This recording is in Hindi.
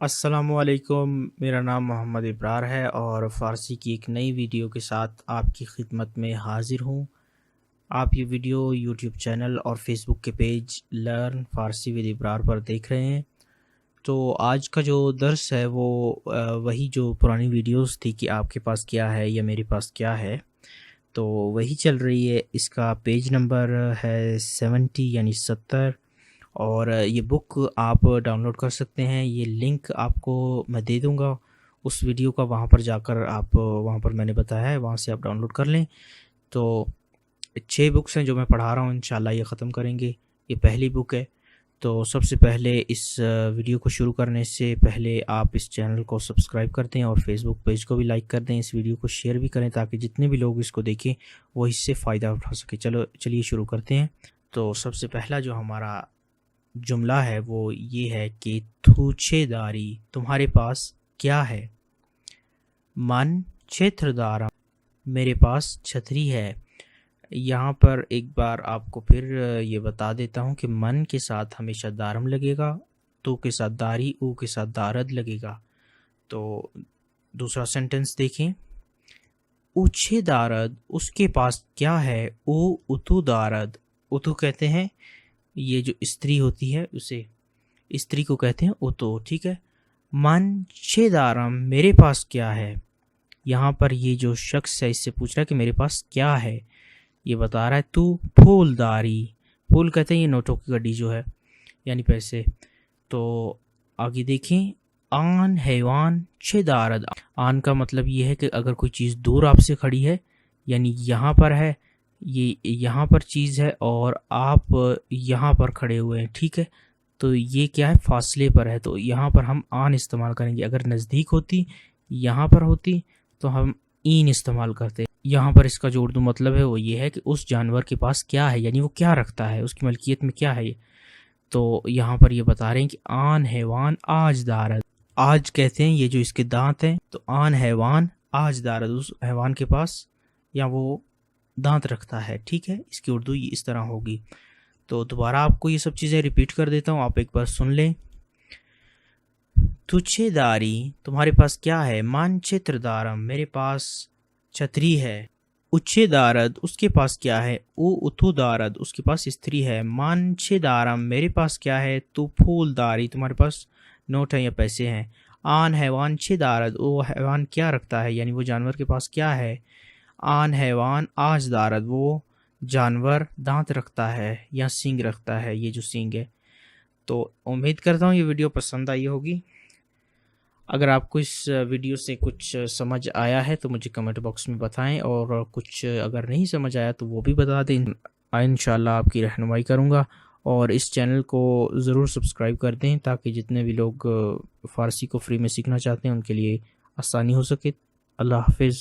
अस्सलामुअलैकुम। मेरा नाम मोहम्मद इब्रार है और फ़ारसी की एक नई वीडियो के साथ आपकी खिदमत में हाज़िर हूँ। आप ये वीडियो यूट्यूब चैनल और फेसबुक के page learn Farsi with Ibrar पर देख रहे हैं। तो आज का जो दर्स है वो वही जो पुरानी वीडियोस थी कि आपके पास क्या है या मेरे पास क्या है, तो वही चल रही है। इसका पेज नंबर है 70 यानी 70। और ये बुक आप डाउनलोड कर सकते हैं। ये लिंक आपको मैं दे दूँगा उस वीडियो का, वहाँ पर जाकर आप वहाँ पर मैंने बताया है, वहाँ से आप डाउनलोड कर लें। तो 6 बुक्स हैं जो मैं पढ़ा रहा हूँ, इंशाल्लाह ये ख़त्म करेंगे। ये पहली बुक है। तो सबसे पहले इस वीडियो को शुरू करने से पहले आप इस चैनल को सब्सक्राइब कर दें और फेसबुक पेज को भी लाइक कर दें। इस वीडियो को शेयर भी करें ताकि जितने भी लोग इसको देखें वो इससे फ़ायदा उठा सके। चलिए शुरू करते हैं। तो सबसे पहला जो हमारा जुमला है वो ये है कि थूछेदारी तुम्हारे पास क्या है। मन क्षेत्रदारा मेरे पास छतरी है। यहाँ पर एक बार आपको फिर ये बता देता हूँ कि मन के साथ हमेशा दारम लगेगा, तो के साथ दारी, ऊ के साथ दारद लगेगा। तो दूसरा सेंटेंस देखें। ऊछे दारद उसके पास क्या है। ऊ उतु दारद, उतु कहते हैं ये जो स्त्री होती है उसे, स्त्री को कहते हैं उतो, ठीक है। मन छेदारम मेरे पास क्या है। यहाँ पर ये जो शख्स है इससे पूछ रहा है कि मेरे पास क्या है। ये बता रहा है तू फूलदारी, फूल कहते हैं ये नोटों की गड्डी जो है, यानी पैसे। तो आगे देखें। आन हैवान छेदारद, आन का मतलब ये है कि अगर कोई चीज़ दूर आपसे खड़ी है, यानी यहाँ पर है, ये यहाँ पर चीज़ है और आप यहाँ पर खड़े हुए हैं, ठीक है। तो ये क्या है, फासले पर है, तो यहाँ पर हम आन इस्तेमाल करेंगे। अगर नज़दीक होती, यहाँ पर होती, तो हम ईन इस्तेमाल करते। यहाँ पर इसका जो उर्दू मतलब है वो ये है कि उस जानवर के पास क्या है, यानी वो क्या रखता है, उसकी मलकियत में क्या है ये। तो यहाँ पर ये बता रहे हैं कि आन हैवान आज दारद, आज कहते हैं ये जो इसके दांत हैं, तो आन हैवान आज दारद उस हैवान के पास या वो दांत रखता है, ठीक है। इसकी उर्दू ये इस तरह होगी। तो दोबारा आपको ये सब चीज़ें रिपीट कर देता हूँ, आप एक बार सुन लें। तुच्छेदारी तुम्हारे पास क्या है। मानचित्र दारम मेरे पास छतरी है। उच्छे दारद उसके पास क्या है। ऊ उथु दारद उसके पास स्त्री है। मानछे दारम मेरे पास क्या है। तू फूलदारी तुम्हारे पास नोट है या पैसे हैं। आन हैवान छे दारद वो हैवान क्या रखता है, यानी वो जानवर के पास क्या है। आन हैवान आज दारद वो जानवर दांत रखता है या सींग रखता है, ये जो सींग है। तो उम्मीद करता हूँ ये वीडियो पसंद आई होगी। अगर आपको इस वीडियो से कुछ समझ आया है तो मुझे कमेंट बॉक्स में बताएं, और कुछ अगर नहीं समझ आया तो वो भी बता दें। इंशाल्लाह आपकी रहनुमाई करूँगा। और इस चैनल को ज़रूर सब्सक्राइब कर दें ताकि जितने भी लोग फ़ारसी को फ्री में सीखना चाहते हैं उनके लिए आसानी हो सके। अल्लाह हाफ़िज़।